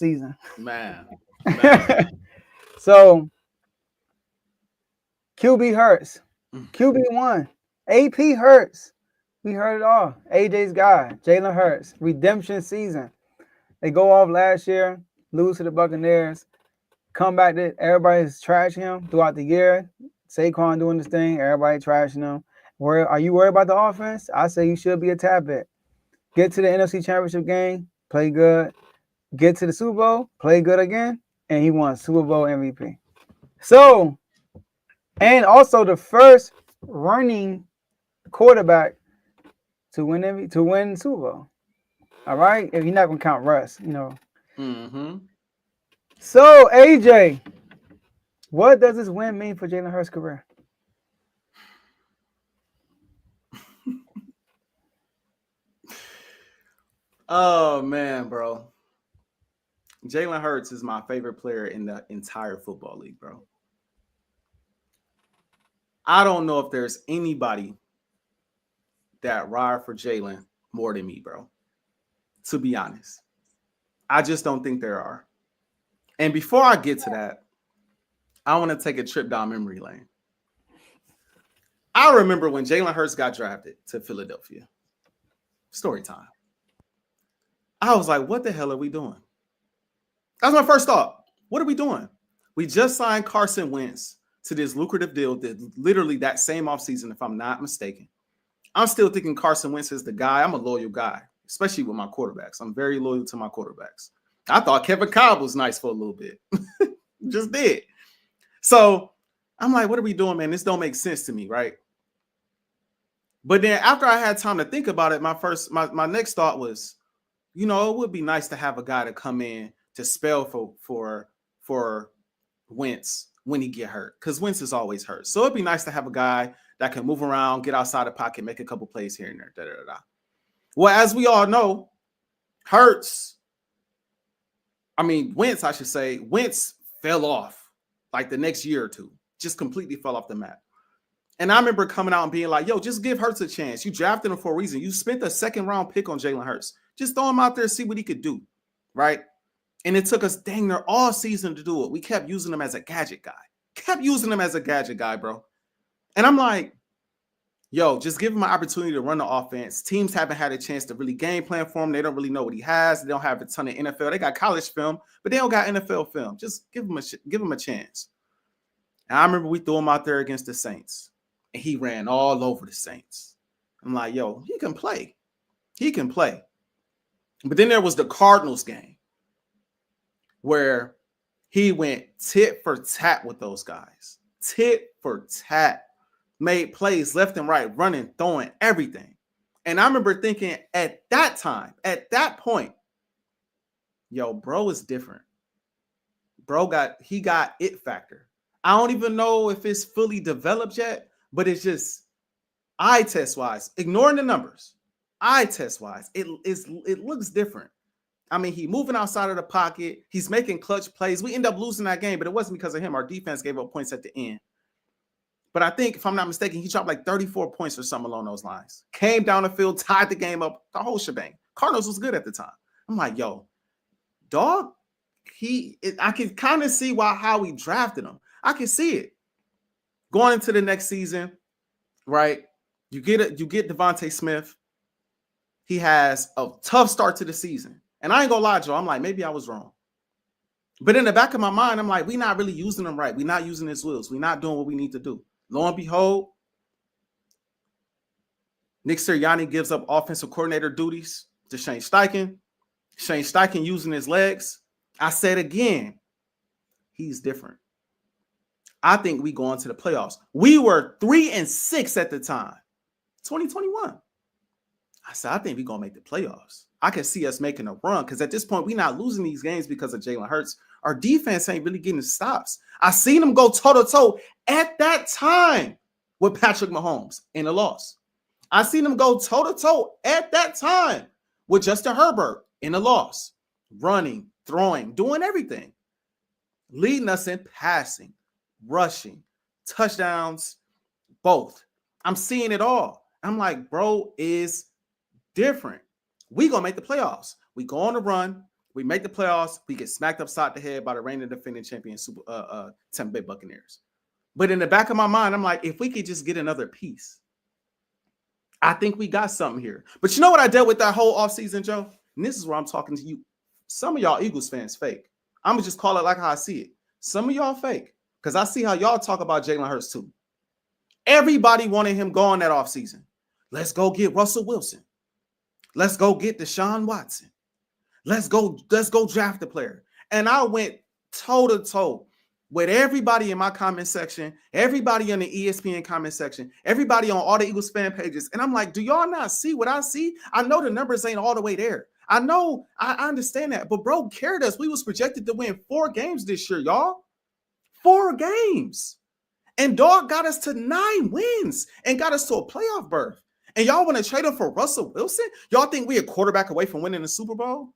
season. Man. Man. So QB hurts. Mm. QB1. AP hurts. We heard it all. AJ's guy, Jalen Hurts. Redemption season. They go off last year, lose to the Buccaneers. Come back to everybody's trashing him throughout the year. Saquon doing this thing, everybody trashing him. Are you worried about the offense? I say you should be a tad bit. Get to the NFC Championship game, play good. Get to the Super Bowl, play good again, and he won Super Bowl MVP. So, and also the first running quarterback to win Super Bowl. All right, if you're not gonna count Russ. Mm-hmm. So AJ, what does this win mean for Jalen Hurts' career? Oh man, bro. Jalen Hurts is my favorite player in the entire football league, bro. I don't know if there's anybody that ride for Jalen more than me, bro. To be honest, I just don't think there are. And before I get to that, I want to take a trip down memory lane. I remember when Jalen Hurts got drafted to Philadelphia. Story time. I was like, what the hell are we doing? That's my first thought. What are we doing? We just signed Carson Wentz to this lucrative deal that literally that same offseason, if I'm not mistaken. I'm still thinking Carson Wentz is the guy. I'm a loyal guy, especially with my quarterbacks. I'm very loyal to my quarterbacks. I thought Kevin Cobb was nice for a little bit. Just did. So I'm like, what are we doing, man? This don't make sense to me, right? But then after I had time to think about it, my next thought was, it would be nice to have a guy to come in to spell for Wentz when he get hurt, because Wentz is always hurt. So it'd be nice to have a guy that can move around, get outside the pocket, make a couple plays here and there. Da, da, da, da. Well, as we all know, Wentz, I should say, Wentz fell off like the next year or two, just completely fell off the map. And I remember coming out and being like, yo, just give Hurts a chance. You drafted him for a reason. You spent a second round pick on Jalen Hurts. Just throw him out there and see what he could do, right? And it took us dang near all season to do it. We kept using him as a gadget guy. Bro. And I'm like, yo, just give him an opportunity to run the offense. Teams haven't had a chance to really game plan for him. They don't really know what he has. They don't have a ton of NFL. They got college film, but they don't got NFL film. Just give him a chance. And I remember we threw him out there against the Saints, and he ran all over the Saints. I'm like, yo, he can play. But then there was the Cardinals game where he went tit for tat with those guys. Tit for tat. Made plays left and right, running, throwing, everything. And I remember thinking at that point, yo, bro is different. He got it factor. I don't even know if it's fully developed yet, but it's just eye test wise, ignoring the numbers. Eye test wise, it looks different. I mean, he moving outside of the pocket. He's making clutch plays. We end up losing that game, but it wasn't because of him. Our defense gave up points at the end. But I think, if I'm not mistaken, he dropped like 34 points or something along those lines. Came down the field, tied the game up, the whole shebang. Cardinals was good at the time. I'm like, yo, dog, I can kind of see how we drafted him. I can see it. Going into the next season, right? You get Devontae Smith. He has a tough start to the season. And I ain't gonna lie, Joe, I'm like, maybe I was wrong. But in the back of my mind, I'm like, we're not really using him right. We're not using his wheels. We're not doing what we need to do. Lo and behold, Nick Sirianni gives up offensive coordinator duties to Shane Steichen. Shane Steichen using his legs. I said again, he's different. I think we go into the playoffs. We were 3-6 at the time, 2021. I said, I think we're going to make the playoffs. I can see us making a run because at this point, we're not losing these games because of Jalen Hurts. Our defense ain't really getting stops. I seen them go toe-to-toe at that time with Patrick Mahomes in a loss. I seen them go toe-to-toe at that time with Justin Herbert in a loss. Running, throwing, doing everything. Leading us in passing, rushing, touchdowns, both. I'm seeing it all. I'm like, bro is different. We gonna make the playoffs. We go on the run. We make the playoffs. We get smacked upside the head by the reigning defending champion Tampa Bay Buccaneers. But in the back of my mind, I'm like, if we could just get another piece, I think we got something here. But you know what I dealt with that whole offseason, Joe? And this is where I'm talking to you. Some of y'all Eagles fans fake. I'm going to just call it like how I see it. Some of y'all fake. Because I see how y'all talk about Jalen Hurts too. Everybody wanted him gone that offseason. Let's go get Russell Wilson. Let's go get Deshaun Watson. Let's go draft the player. And I went toe to toe with everybody in my comment section, everybody in the ESPN comment section, everybody on all the Eagles fan pages. And I'm like, do y'all not see what I see? I know the numbers ain't all the way there. I know, I understand that. But bro, carried us. We was projected to win 4 games this year, y'all. 4 games. And dog got us to 9 wins and got us to a playoff berth. And y'all want to trade him for Russell Wilson? Y'all think we a quarterback away from winning the Super Bowl?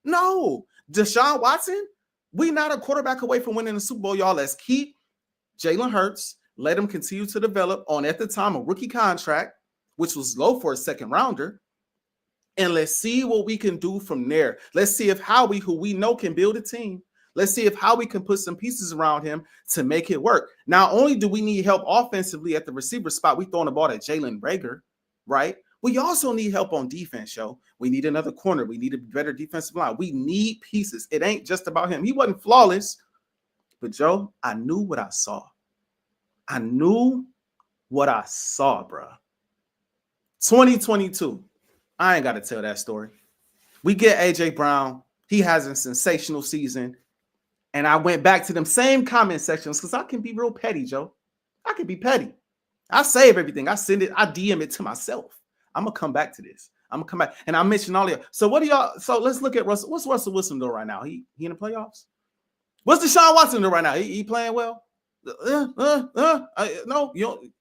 No. Deshaun Watson? We not a quarterback away from winning the Super Bowl, y'all. Let's keep Jalen Hurts. Let him continue to develop on, at the time, a rookie contract, which was low for a second rounder. And let's see what we can do from there. Let's see if Howie, who we know can build a team, let's see if Howie can put some pieces around him to make it work. Not only do we need help offensively at the receiver spot, we throwing the ball at Jalen Reagor, right? We also need help on defense, yo. We need another corner. We need a better defensive line. We need pieces. It ain't just about him. He wasn't flawless. But, Joe, I knew what I saw. I knew what I saw, bro. 2022. I ain't got to tell that story. We get A.J. Brown. He has a sensational season. And I went back to them same comment sections because I can be real petty, Joe. I can be petty. I save everything. I send it. I DM it to myself. I'm going to come back to this. I'm going to come back. And I mentioned all of y'all. So what do y'all? So let's look at Russell. What's Russell Wilson doing right now? He in the playoffs? What's Deshaun Watson doing right now? He playing well? No, you don't.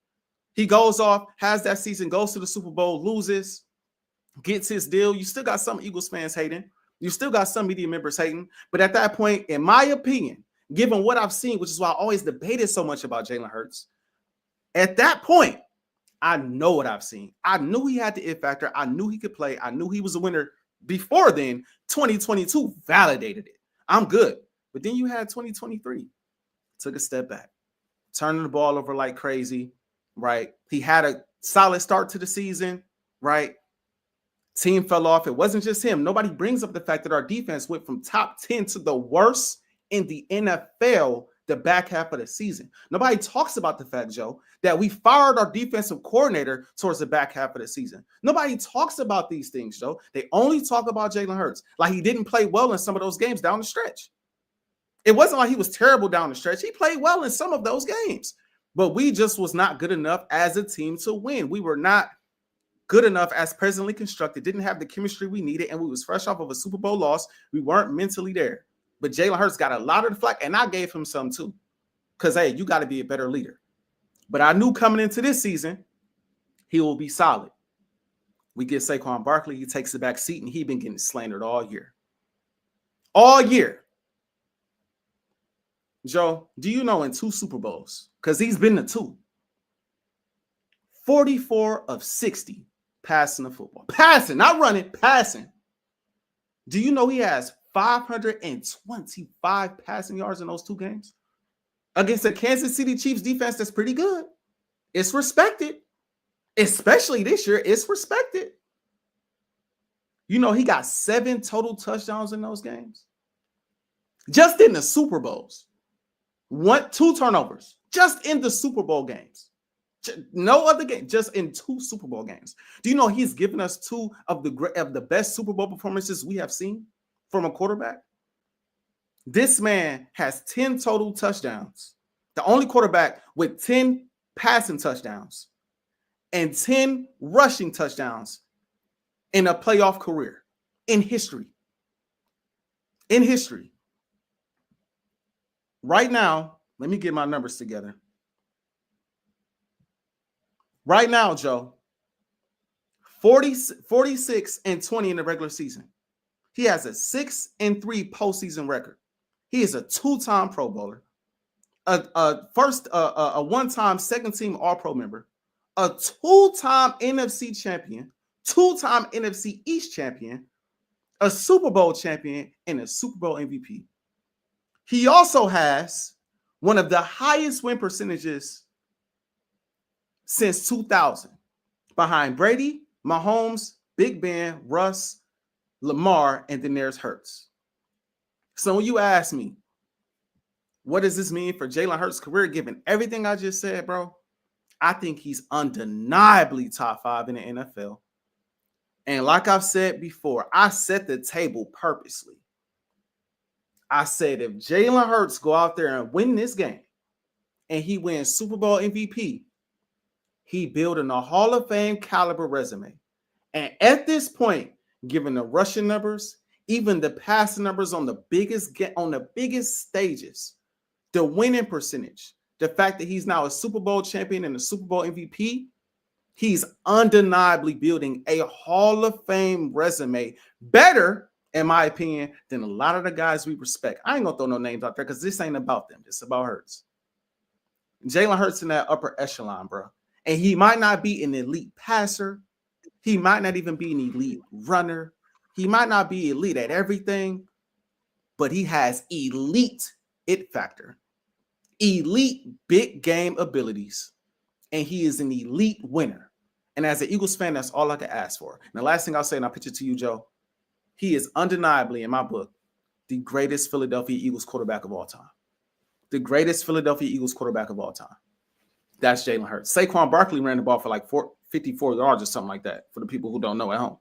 He goes off, has that season, goes to the Super Bowl, loses, gets his deal. You still got some Eagles fans hating. You still got some media members hating. But at that point, in my opinion, given what I've seen, which is why I always debated so much about Jalen Hurts, at that point, I know what I've seen. I knew he had the it factor. I knew he could play. I knew he was a winner before then. 2022 validated it. I'm good. But then you had 2023. Took a step back. Turning the ball over like crazy, right? He had a solid start to the season, right? Team fell off. It wasn't just him. Nobody brings up the fact that our defense went from top 10 to the worst in the NFL the back half of the season. Nobody talks about the fact, Joe, that we fired our defensive coordinator towards the back half of the season. Nobody talks about these things, Joe. They only talk about Jalen Hurts, like he didn't play well in some of those games down the stretch. It wasn't like he was terrible down the stretch. He played well in some of those games, but we just was not good enough as a team to win. We were not good enough as presently constructed, didn't have the chemistry we needed, and we was fresh off of a Super Bowl loss. We weren't mentally there. But Jalen Hurts got a lot of the flack, and I gave him some too. Because, hey, you got to be a better leader. But I knew coming into this season, he will be solid. We get Saquon Barkley. He takes the back seat, and he's been getting slandered all year. All year. Joe, do you know in 2 Super Bowls, because he's been to 2, 44 of 60 passing the football. Passing, not running, passing. Do you know he has 525 passing yards in those 2 games? Against the Kansas City Chiefs defense that's pretty good. It's respected. Especially this year, it's respected. You know, he got 7 total touchdowns in those games. Just in the Super Bowls. 2 turnovers. Just in the Super Bowl games. No other game, just in 2 Super Bowl games. Do you know he's given us 2 of the best Super Bowl performances we have seen from a quarterback? This man has 10 total touchdowns. The only quarterback with 10 passing touchdowns and 10 rushing touchdowns in a playoff career in history. In history. Right now, let me get my numbers together. Right now, Joe, 46 and 20 in the regular season. He has a 6-3 postseason record. He is a 2-time Pro Bowler, a one-time second-team All-Pro member, a 2-time NFC champion, 2-time NFC East champion, a Super Bowl champion, and a Super Bowl MVP. He also has one of the highest win percentages since 2000, behind Brady, Mahomes, Big Ben, Russ, Lamar, and then there's Hurts. So when you ask me, what does this mean for Jalen Hurts' career, given everything I just said, bro? I think he's undeniably top 5 in the NFL. And like I've said before, I set the table purposely. I said if Jalen Hurts go out there and win this game and he wins Super Bowl MVP, he building a Hall of Fame caliber resume. And at this point, given the rushing numbers, even the passing numbers on the biggest stages, the winning percentage, the fact that he's now a Super Bowl champion and a Super Bowl MVP, he's undeniably building a Hall of Fame resume, better, in my opinion, than a lot of the guys we respect. I ain't gonna throw no names out there because this ain't about them. It's about Hurts. Jalen Hurts in that upper echelon, bro. And he might not be an elite passer. He might not even be an elite runner. He might not be elite at everything, but he has elite it factor, elite big game abilities, and he is an elite winner. And as an Eagles fan, that's all I can ask for. And the last thing I'll say, and I'll pitch it to you, Joe, he is undeniably, in my book, the greatest Philadelphia Eagles quarterback of all time. The greatest Philadelphia Eagles quarterback of all time. That's Jalen Hurts. Saquon Barkley ran the ball for like 54 yards or something like that, for the people who don't know at home.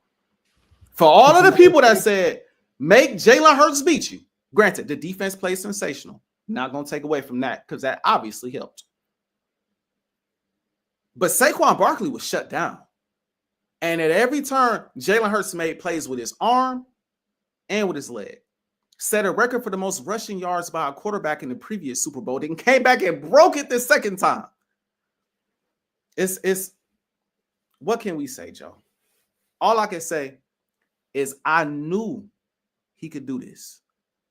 For all of the people that said, make Jalen Hurts beat you, granted, the defense plays sensational. Not going to take away from that because that obviously helped. But Saquon Barkley was shut down. And at every turn, Jalen Hurts made plays with his arm and with his leg. Set a record for the most rushing yards by a quarterback in the previous Super Bowl. Then came back and broke it the second time. It's what can we say, Joe? All I can say is I knew he could do this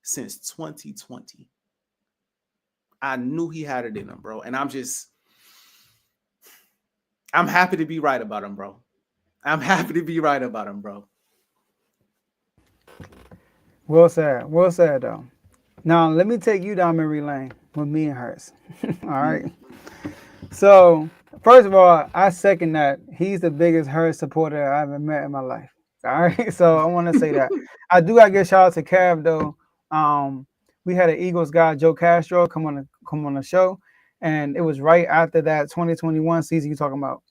since 2020. I knew he had it in him, bro. And I'm happy to be right about him, bro. I'm happy to be right about him, bro. Well said. Well said, though. Now, let me take you down memory lane with me and Hurts. All right. So, first of all, I second that. He's the biggest Hurts supporter I ever met in my life. All right. So, I want to say that. I do got to give shout out to Cav, though. We had an Eagles guy, Joe Castro, come on the show. And it was right after that 2021 season you're talking about.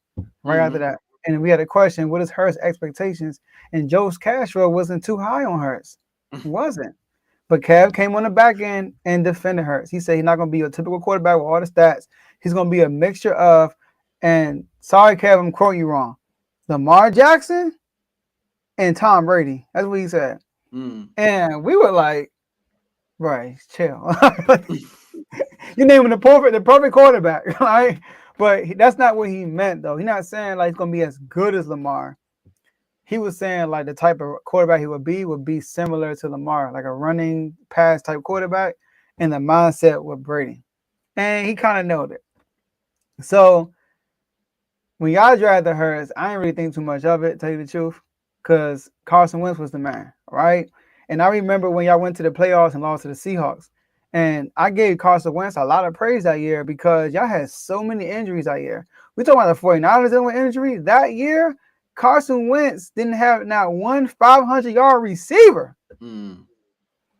Right after that. And we had a question, what is Hurts' expectations? And Joe Castro wasn't too high on Hurts. He wasn't. But Kev came on the back end and defended Hurts. He said he's not going to be a typical quarterback with all the stats. He's going to be a mixture of, and sorry, Kev, I'm quoting you wrong, Lamar Jackson and Tom Brady. That's what he said. And we were like, right, chill. You're naming the perfect quarterback, right? But that's not what he meant, though. He's not saying like he's going to be as good as Lamar. He was saying like the type of quarterback he would be similar to Lamar, like a running pass type quarterback, and the mindset with Brady. And he kind of nailed it. So when y'all drafted Hurts, I didn't really think too much of it, tell you the truth, because Carson Wentz was the man, right? And I remember when y'all went to the playoffs and lost to the Seahawks. And I gave Carson Wentz a lot of praise that year because y'all had so many injuries that year. We talking about the 49ers dealing with injuries. That year, Carson Wentz didn't have not one 500-yard receiver. All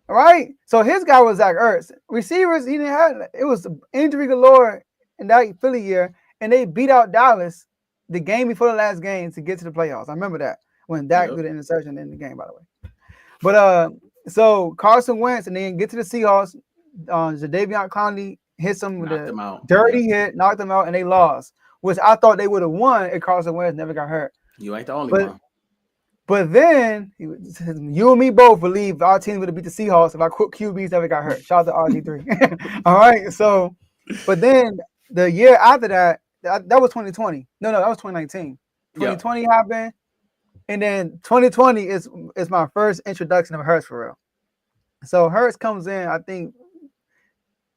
right? So his guy was Zach Ertz. Receivers, he didn't have – it was injury galore in that Philly year, and they beat out Dallas the game before the last game to get to the playoffs. I remember that when Dak did an interception in the game, by the way. But so Carson Wentz, and then get to the Seahawks. Jadeveon Clowney hits them with a dirty hit, knocked them out, and they lost, which I thought they would have won if Carson Wentz never got hurt. You ain't the only one. But then, you and me both believe our team would have beat the Seahawks if our QBs never got hurt. Shout out to RG3. All right, so, but then the year after that was 2020. No, that was 2019. 2020 happened, and then 2020 is my first introduction of Hurts for real. So Hurts comes in, I think,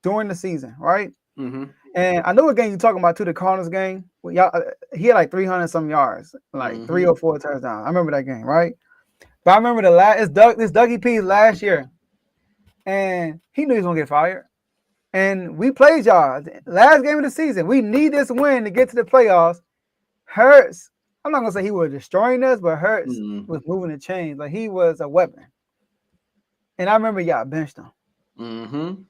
during the season, right? And I know what game you're talking about too, the Cardinals game. He had like 300 some yards, like 3 or 4 touchdowns. I remember that game, right? But I remember this Dougie P last year, and he knew he was gonna get fired. And we played y'all last game of the season. We need this win to get to the playoffs. Hurts, I'm not gonna say he was destroying us, but Hurts was moving the chains. Like he was a weapon. And I remember y'all benched him. Mm-hmm.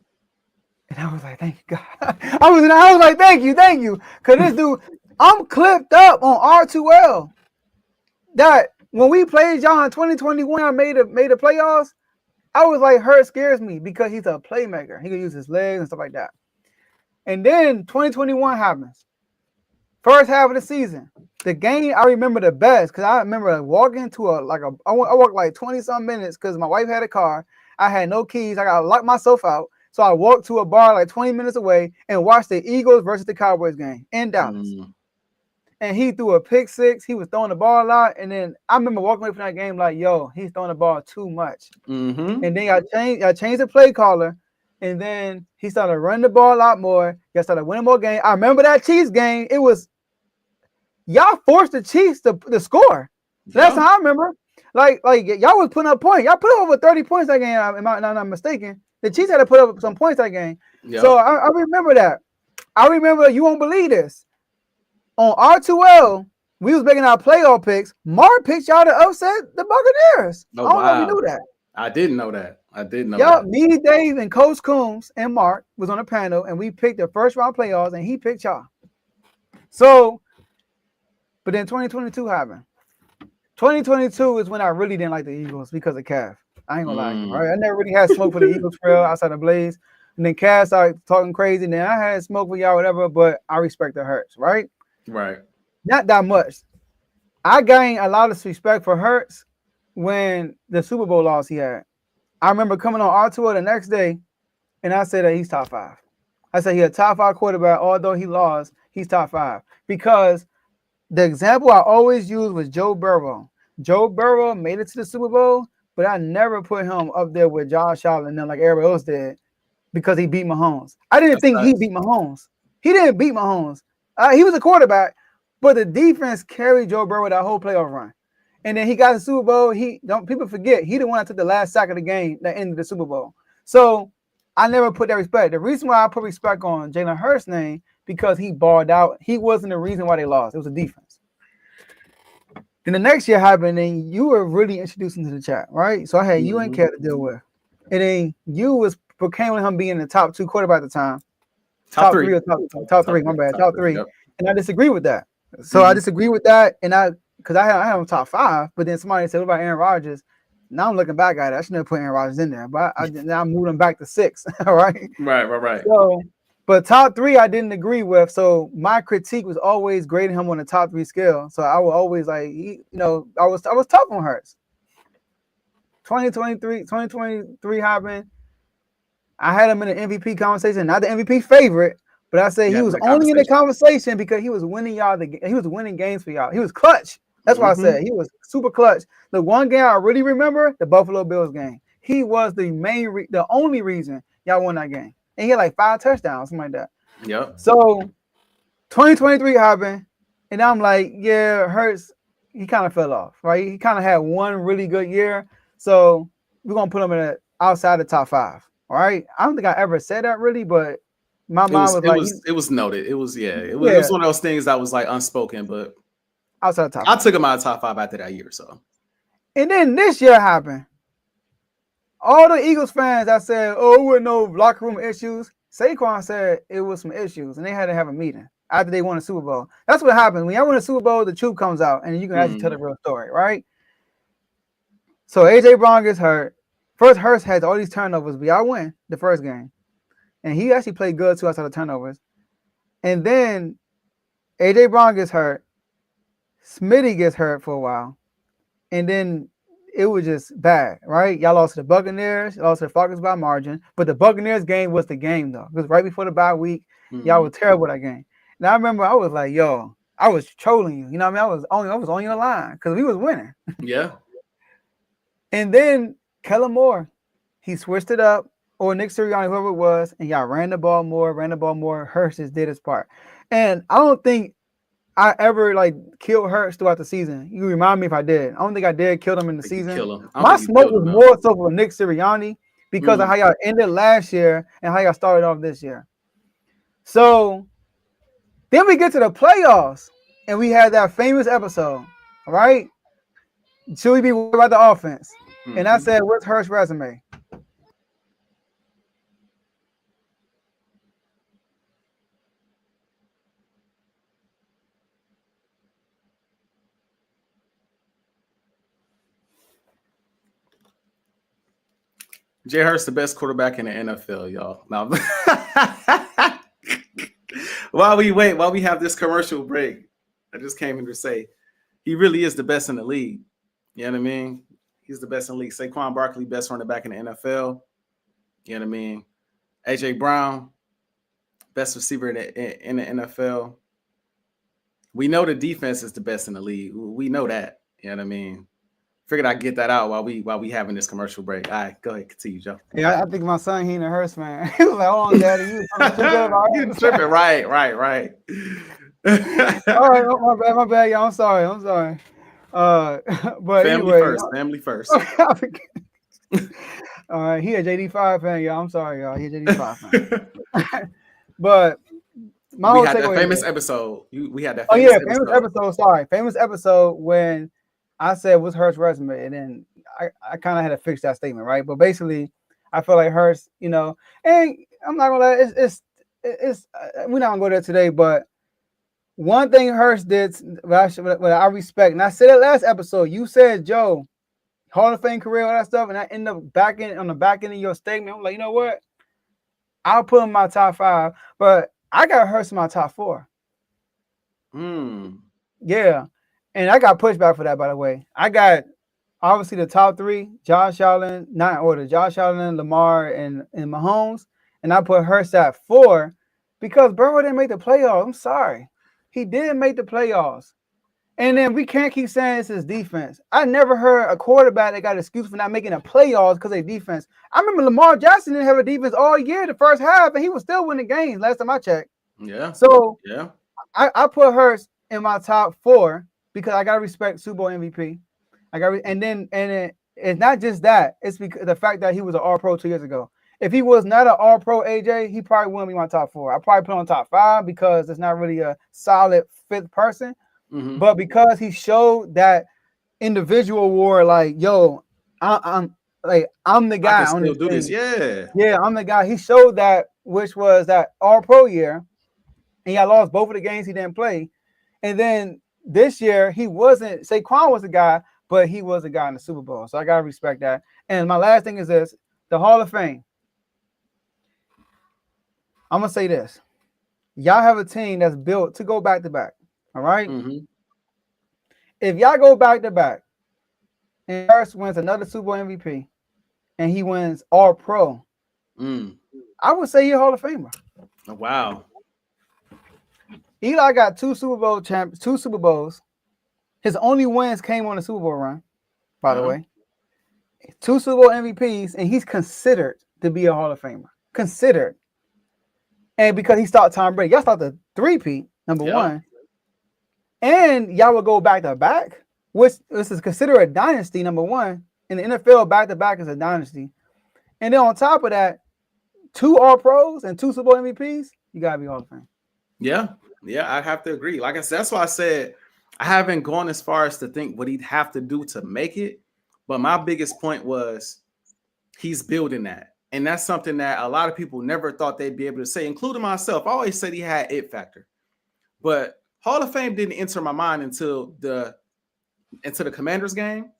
And I was like, thank you, God. I was like, thank you. Cause this dude, I'm clipped up on R2L. That when we played y'all in 2021, I made the playoffs. I was like, Hurt scares me because he's a playmaker. He can use his legs and stuff like that. And then 2021 happens. First half of the season. The game I remember the best because I remember walking to I walked like 20-some minutes because my wife had a car. I had no keys. I got to lock myself out. So I walked to a bar like 20 minutes away and watched the Eagles versus the Cowboys game in Dallas. And he threw a pick six. He was throwing the ball a lot. And then I remember walking away from that game like, yo, he's throwing the ball too much. And then I changed the play caller. And then he started running the ball a lot more. Y'all started winning more games. I remember that Chiefs game. It was y'all forced the Chiefs to score. That's how I remember. Like y'all was putting up points. Y'all put up over 30 points that game. Am I not mistaken? The Chiefs had to put up some points that game. So I remember that. I remember, you won't believe this. On R2L, we was making our playoff picks. Mark picked y'all to upset the Buccaneers. Oh, I don't know if you knew that. I didn't know that. That. Me, Dave, and Coach Coombs and Mark was on the panel, and we picked the first round playoffs, and he picked y'all. So, but then 2022 happened. 2022 is when I really didn't like the Eagles because of Cav. I ain't gonna lie to you, right? I never really had smoke for the Eagles trail outside of Blaze. And then Cav started talking crazy. And then I had smoke with y'all, whatever, but I respect the Hurts, right? Right. Not that much. I gained a lot of respect for Hurts when the Super Bowl loss he had. I remember coming on R2 the next day, and I said that he's top 5. I said he's a top 5 quarterback, although he lost, he's top 5. Because the example I always use was Joe Burrow. Joe Burrow made it to the Super Bowl, but I never put him up there with Josh Allen and them like everybody else did because he beat Mahomes. I didn't think he beat Mahomes. He didn't beat Mahomes. He was a quarterback, but the defense carried Joe Burrow that whole playoff run. And then he got the Super Bowl. People forget he the one that took the last sack of the game that ended the Super Bowl. So I never put that respect. The reason why I put respect on Jalen Hurts' name because he balled out. He wasn't the reason why they lost. It was the defense. Then the next year happened, and you were really introduced into the chat, right? So I had you and Cat to deal with. And then you was proclaiming him being the top 2 quarterback at the time. Top three. Top three, my bad. Top 3. Yep. And I disagree with that. So I disagree with that. And because I had him top 5, but then somebody said, what about Aaron Rodgers? Now I'm looking back at it. I should never put Aaron Rodgers in there, but now I'm moving him back to 6. All right. Right. So, but top 3 I didn't agree with. So my critique was always grading him on the top 3 scale. So I would always I was tough on Hurts. 2023 happened. I had him in the MVP conversation, not the MVP favorite, but I said he was only in the conversation because he was winning he was winning games for y'all. He was clutch. That's why I said he was super clutch. The one game I really remember, the Buffalo Bills game. He was the only reason y'all won that game. And he had like 5 touchdowns, something like that. Yep. So 2023 happened, and I'm like, yeah, Hurts, he kind of fell off, right? He kind of had one really good year. So we're gonna put him outside the top 5. All right. I don't think I ever said that really, but my mind was it was noted. It was one of those things that was like unspoken, but outside the top 5. I took him out of top 5 after that year. So, and then this year happened. All the Eagles fans that said, "Oh, with no locker room issues," Saquon said it was some issues, and they had to have a meeting after they won the Super Bowl. That's what happens when y'all win a Super Bowl. The truth comes out, and you can actually tell the real story, right? So AJ Brown gets hurt. First, Hurts has all these turnovers, but y'all win the first game. And he actually played good too outside of turnovers. And then AJ Brown gets hurt. Smitty gets hurt for a while. And then it was just bad, right? Y'all lost to the Buccaneers, y'all lost to the Falcons by margin. But the Buccaneers game was the game, though. Because right before the bye week, y'all were terrible that game. And I remember I was like, yo, I was trolling you. You know what I mean? I was on your line because we was winning. Yeah. And then Kellen Moore, he switched it up, or Nick Sirianni, whoever it was, and y'all ran the ball more. Hurts just did his part. And I don't think I ever like killed Hurts throughout the season. You remind me if I did. I don't think I did kill him in the I think you season. kill him. I don't My think you smoke killed was him though. more so for Nick Sirianni because of Mm. how y'all ended last year and how y'all started off this year. So then we get to the playoffs and we had that famous episode, all right? Should we be worried about the offense? And I Mm-hmm. said, what's Hurts' resume? Jay Hurts the best quarterback in the NFL, y'all. Now, while we have this commercial break, I just came in to say he really is the best in the league. You know what I mean? He's the best in the league. Saquon Barkley, best running back in the NFL. You know what I mean? AJ Brown, best receiver in the NFL. We know the defense is the best in the league. We know that. You know what I mean? Figured I'd get that out while we having this commercial break. All right, go ahead, continue, Joe. Yeah, I think my son, he in a Hurts, man. He was like, hold on, Daddy, you talking too good about You Hurts. tripping, right. All right, my bad, y'all. I'm sorry. But Family anyway, first, family first. all right, he a JD5 fan, y'all. I'm sorry, y'all. He a JD5 fan. But my We whole had that takeaway is famous this. episode. We had that Oh famous yeah, famous episode. episode. Sorry, famous episode when I said what's Hurts' resume, and then I kind of had to fix that statement, right? But basically, I feel like Hurts, and I'm not gonna lie, it's we're not gonna go there today, but one thing Hurts did, what I respect, and I said it last episode. You said, Joe, Hall of Fame career, all that stuff, and I end up on the back end of your statement. I'm like, you know what? I'll put him in my top 5, but I got Hurts in my top 4. Yeah. And I got pushback for that, by the way. I got obviously the top 3, Josh Allen, not in order, Josh Allen, Lamar, and Mahomes. And I put Hurts at 4 because Burrow didn't make the playoffs. I'm sorry. He didn't make the playoffs. And then we can't keep saying it's his defense. I never heard a quarterback that got an excuse for not making the playoffs because of defense. I remember Lamar Jackson didn't have a defense all year, the first half, and he was still winning games last time I checked. Yeah. So Yeah. I put Hurts in my top 4 because I gotta respect Super Bowl MVP. And it's not just that. It's because the fact that he was an All Pro 2 years ago. If he was not an All Pro AJ, he probably wouldn't be my top 4. I probably put him on top 5 because it's not really a solid 5th person. Mm-hmm. But because he showed that individual war, like, yo, I'm the guy I can on still this do team. this. Yeah. Yeah, I'm the guy. He showed that, which was that All Pro year, and y'all lost both of the games he didn't play. And then this year, he wasn't. Saquon was the guy, but he was the guy in the Super Bowl. So I gotta respect that. And my last thing is this: the Hall of Fame. I'm gonna say this: y'all have a team that's built to go back to back. All right. Mm-hmm. If y'all go back to back, and Hurts wins another Super Bowl MVP, and he wins All Pro, I would say you're Hall of Famer. Oh, wow. Eli got 2 Super Bowl champs, 2 Super Bowls. His only wins came on the Super Bowl run, by the way. 2 Super Bowl MVPs, and he's considered to be a Hall of Famer. Considered. And because he stopped Tom Brady. Y'all stopped the 3-peat, number 1. And y'all would go back to back, which this is considered a dynasty, number 1. In the NFL, back to back is a dynasty. And then on top of that, 2 All Pros and 2 Super Bowl MVPs, you gotta be Hall of Fame. Yeah, I have to agree. Like I said, that's why I said I haven't gone as far as to think what he'd have to do to make it. But my biggest point was he's building that. And that's something that a lot of people never thought they'd be able to say, including myself. I always said he had it factor. But Hall of Fame didn't enter my mind until the Commanders game.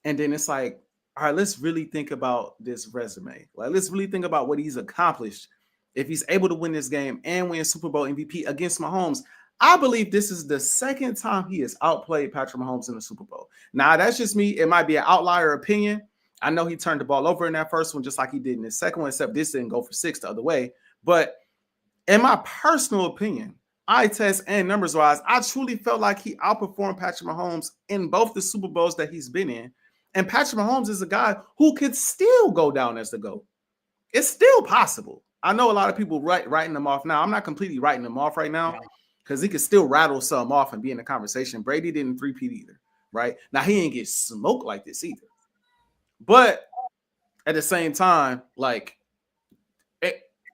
And then it's like, all right, let's really think about this resume. Like, let's really think about what he's accomplished. If he's able to win this game and win Super Bowl MVP against Mahomes, I believe this is the second time he has outplayed Patrick Mahomes in the Super Bowl. Now, that's just me. It might be an outlier opinion. I know he turned the ball over in that first one, just like he did in the second one, except this didn't go for 6 the other way. But in my personal opinion, eye test and numbers wise, I truly felt like he outperformed Patrick Mahomes in both the Super Bowls that he's been in. And Patrick Mahomes is a guy who could still go down as the GOAT. It's still possible. I know a lot of people writing them off now. I'm not completely writing them off right now because he could still rattle some off and be in the conversation. Brady didn't three-peat either, right? Now, he didn't get smoked like this either. But at the same time, like,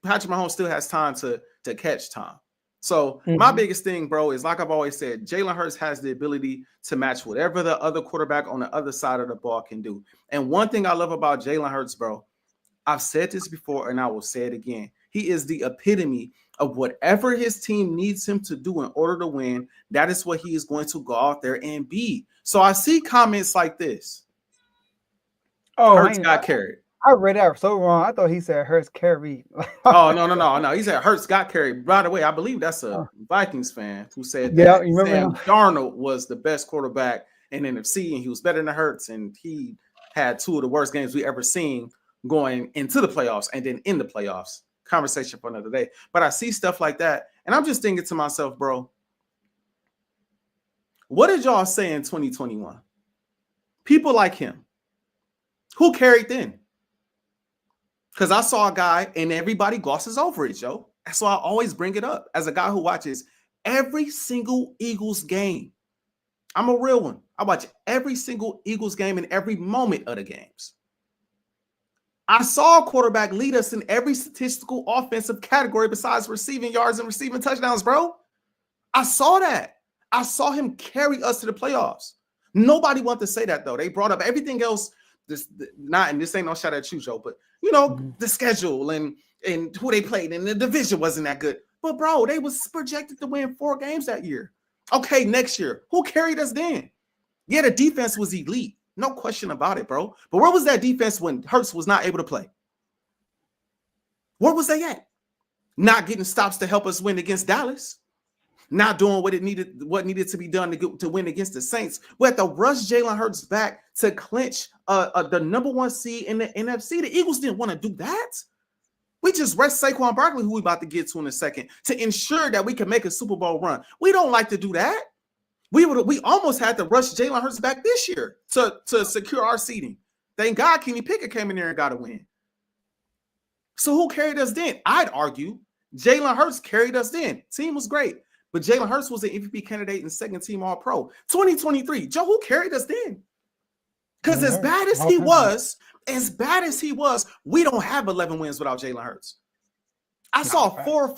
Patrick Mahomes still has time to catch time. So my biggest thing, bro, is like I've always said, Jalen Hurts has the ability to match whatever the other quarterback on the other side of the ball can do. And one thing I love about Jalen Hurts, bro, I've said this before and I will say it again. He is the epitome of whatever his team needs him to do in order to win. That is what he is going to go out there and be. So I see comments like this. Oh, Hurts got carried. I read that so wrong. I thought he said Hurts carried. Oh, no. He said Hurts got carried. By the way, I believe that's a Vikings fan who said that Sam Darnold was the best quarterback in NFC and he was better than Hurts, and he had two of the worst games we ever seen going into the playoffs and then in the playoffs. Conversation for another day. But I see stuff like that, and I'm just thinking to myself, bro, what did y'all say in 2021? People like him. Who carried then? Because I saw a guy and everybody glosses over it, Joe. That's why I always bring it up as a guy who watches every single Eagles game. I'm a real one. I watch every single Eagles game and every moment of the games. I saw a quarterback lead us in every statistical offensive category besides receiving yards and receiving touchdowns, bro. I saw that. I saw him carry us to the playoffs. Nobody wanted to say that, though. They brought up everything else. This ain't no shot at you, Joe, but you know, the schedule and who they played and the division wasn't that good. But bro, they was projected to win 4 games that year. Okay, next year, who carried us then? Yeah, the defense was elite. No question about it, bro. But where was that defense when Hurts was not able to play? Where was they at? Not getting stops to help us win against Dallas. Not doing what needed to be done to win against the Saints. We had to rush Jalen Hurts back to clinch the number 1 seed in the NFC. The Eagles didn't want to do that. We just rest Saquon Barkley, who we about to get to in a second, to ensure that we can make a Super Bowl run. We don't like to do that. We almost had to rush Jalen Hurts back this year to secure our seeding. Thank God Kenny Pickett came in there and got a win. So who carried us then? I'd argue Jalen Hurts carried us then. Team was great. But Jalen Hurts was an MVP candidate and second team All-Pro. 2023, Joe, who carried us then? Because as bad as he was, we don't have 11 wins without Jalen Hurts. I saw 4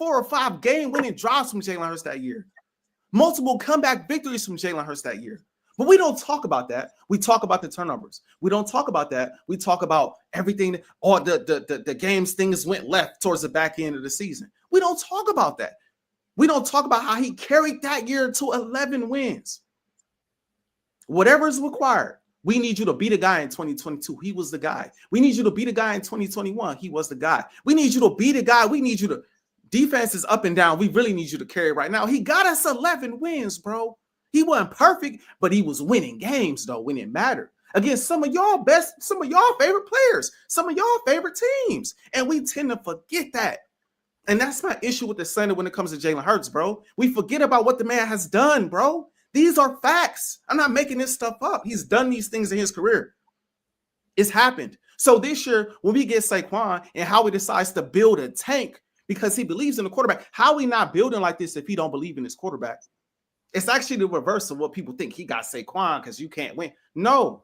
or 5 game-winning drives from Jalen Hurts that year. Multiple comeback victories from Jalen Hurts that year. But we don't talk about that. We talk about the turnovers. We don't talk about that. We talk about everything, all the games things went left towards the back end of the season. We don't talk about that. We don't talk about how he carried that year to 11 wins. Whatever is required. We need you to be the guy in 2022. He was the guy. We need you to be the guy in 2021. He was the guy. We need you to be the guy. We need you to. Defense is up and down. We really need you to carry right now. He got us 11 wins, bro. He wasn't perfect, but he was winning games, though, when it mattered. Against some of y'all favorite players, some of y'all favorite teams. And we tend to forget that. And that's my issue with the Sunday when it comes to Jalen Hurts, bro. We forget about what the man has done, bro. These are facts. I'm not making this stuff up. He's done these things in his career. It's happened. So this year, when we get Saquon and Howie decides to build a tank because he believes in the quarterback, how we not building like this if he don't believe in his quarterback? It's actually the reverse of what people think. He got Saquon because you can't win. No,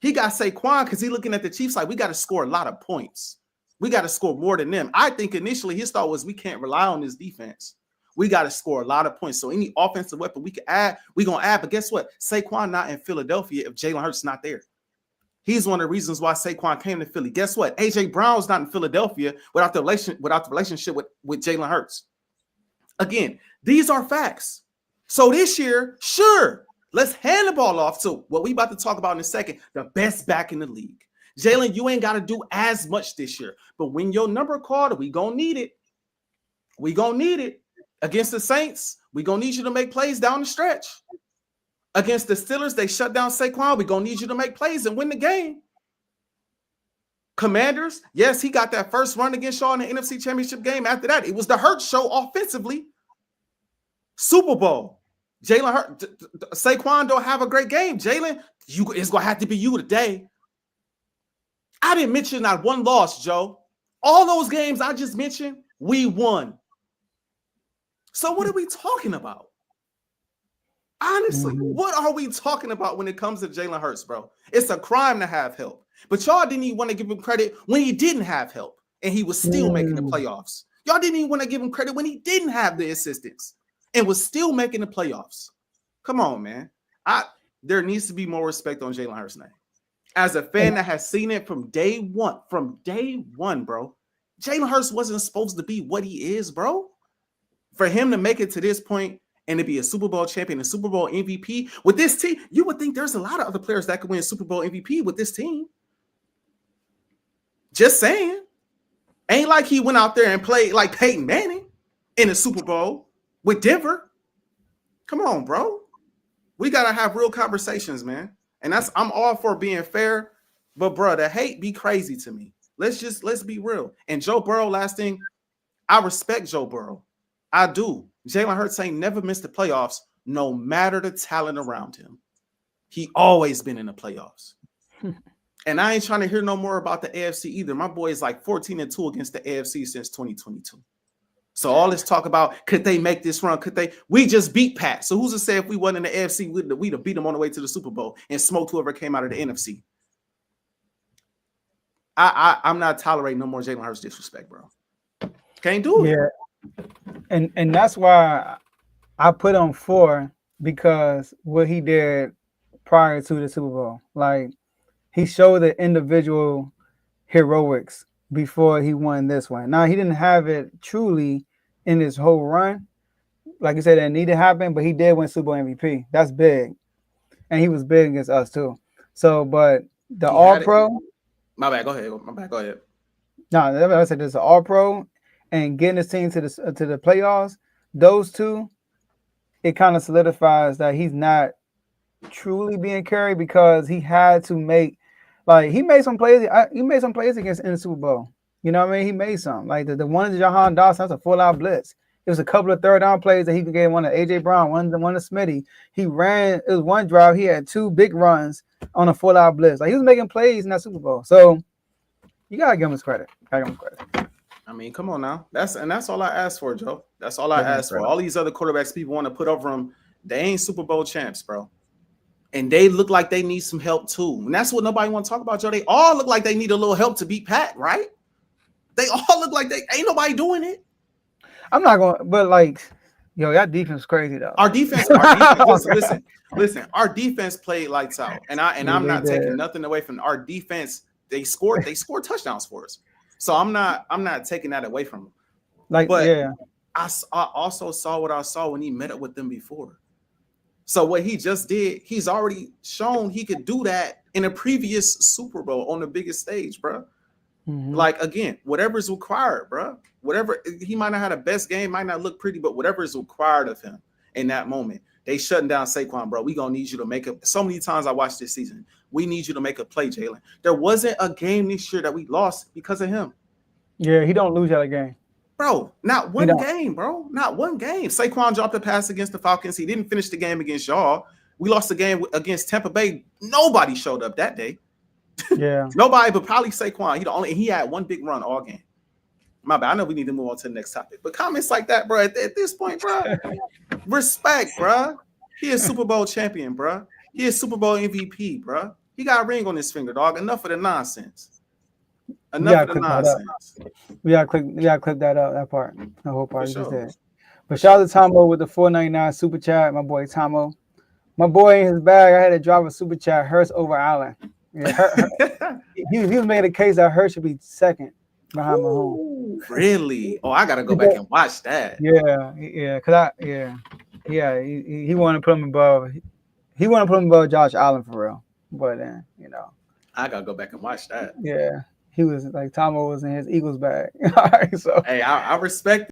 he got Saquon because he's looking at the Chiefs like we got to score a lot of points. We got to score more than them. I think initially his thought was we can't rely on this defense. We got to score a lot of points. So any offensive weapon we can add, we're going to add. But guess what? Saquon not in Philadelphia if Jalen Hurts not there. He's one of the reasons why Saquon came to Philly. Guess what? AJ Brown's not in Philadelphia without the relationship with Jalen Hurts. Again, these are facts. So this year, sure, let's hand the ball off to what we about to talk about in a second, the best back in the league. Jalen, you ain't got to do as much this year. But when your number called, we going to need it. We going to need it. Against the Saints, we going to need you to make plays down the stretch. Against the Steelers, they shut down Saquon. We going to need you to make plays and win the game. Commanders, yes, he got that first run against y'all in the NFC Championship game. After that, it was the Hurts show offensively. Super Bowl. Jalen Hurts, Saquon don't have a great game. Jalen, it's going to have to be you today. I didn't mention not one loss, Joe. All those games I just mentioned, we won. So what are we talking about? Honestly, Mhm. what are we talking about when it comes to Jalen Hurts, bro? It's a crime to have help. But y'all didn't even want to give him credit when he didn't have help and he was still making the Mm. playoffs. Y'all didn't even want to give him credit when he didn't have the assistance and was still making the playoffs. Come on, man. There needs to be more respect on Jalen Hurts' name. As a fan that has seen it from day one, bro, Jalen Hurts wasn't supposed to be what he is, bro. For him to make it to this point and to be a Super Bowl champion, a Super Bowl MVP with this team, you would think there's a lot of other players that could win Super Bowl MVP with this team. Just saying. Ain't like he went out there and played like Peyton Manning in a Super Bowl with Denver. Come on, bro. We gotta have real conversations, man. And I'm all for being fair, but bro, the hate be crazy to me. Let's be real. And Joe Burrow, last thing, I respect Joe Burrow. I do. Jalen Hurts ain't never missed the playoffs, no matter the talent around him. He always been in the playoffs. And I ain't trying to hear no more about the AFC either. My boy is like 14-2 against the AFC since 2022. So all this talk about could they make this run? Could they? We just beat Pat. So who's to say if we won in the AFC, we'd have beat them on the way to the Super Bowl and smoked whoever came out of the NFC? I'm not tolerating no more Jalen Hurts disrespect, bro. Can't do it. Yeah, and that's why I put him 4 because what he did prior to the Super Bowl, like he showed the individual heroics before he won this one. Now he didn't have it truly in his whole run, like you said, it needed to happen, but he did win Super Bowl MVP. That's big, and he was big against us too. So, but the He All had it. Pro, My bad. Go ahead. My bad. Go ahead. no, I said this All Pro, and getting his team to the playoffs. Those two, it kind of solidifies that he's not truly being carried because he had to make, like he made some plays. He made some plays against in the Super Bowl. You know what I mean? He made some like the one to Jahan Dawson. That's a full out blitz. It was a couple of third down plays that he could get. One to AJ Brown, one to Smitty. He ran. It was one drive. He had 2 big runs on a full out blitz. Like he was making plays in that Super Bowl. So you gotta give him his credit. Gotta give him credit. I mean, come on now. That's all I asked for, Joe. That's all I Give him asked for. credit. All these other quarterbacks people want to put over them, they ain't Super Bowl champs, bro. And they look like they need some help too. And that's what nobody want to talk about, Joe. They all look like they need a little help to beat Pat, right? They all look like they ain't nobody doing it. I'm not going, but like, yo, that defense is crazy though. Our defense, listen. Our defense played lights out, and I'm They not taking did. nothing away from our defense. They scored touchdowns for us, so I'm not taking that away from them. Like, But yeah, I also saw what I saw when he met up with them before. So what he just did, he's already shown he could do that in a previous Super Bowl on the biggest stage, bro. Mhm. Like again, whatever is required, bro. Whatever he might not have the best game, might not look pretty, but whatever is required of him in that moment. They shutting down Saquon, bro. We gonna need you to make up. So many times I watched this season. We need you to make a play, Jalen. There wasn't a game this year that we lost because of him. Yeah, he don't lose that game. Bro, not He one don't. game, bro. Not one game. Saquon dropped a pass against the Falcons. He didn't finish the game against y'all. We lost the game against Tampa Bay. Nobody showed up that day. Yeah. Nobody, but probably Saquon. He had one big run all game. My bad. I know we need to move on to the next topic. But comments like that, bro, at this point, bro, respect, bro. He is Super Bowl champion, bro. He is Super Bowl MVP, bro. He got a ring on his finger, dog. Enough of the nonsense. Enough of the nonsense. We gotta clip that up, that part. The whole part For you just sure. did. But shout out to Tomo with the $4.99 super chat. My boy Tomo. My boy in his bag, I had to drop a super chat, Hurst over Allen. Yeah, he was making a case that Hurst should be second behind Mahomes. Really? Oh, I gotta go back and watch that. He wanted to put him above. He wanted to put him above Josh Allen for real. But then, I gotta go back and watch that. yeah, he was like Tomo was in his Eagles bag. All right, so hey, I respect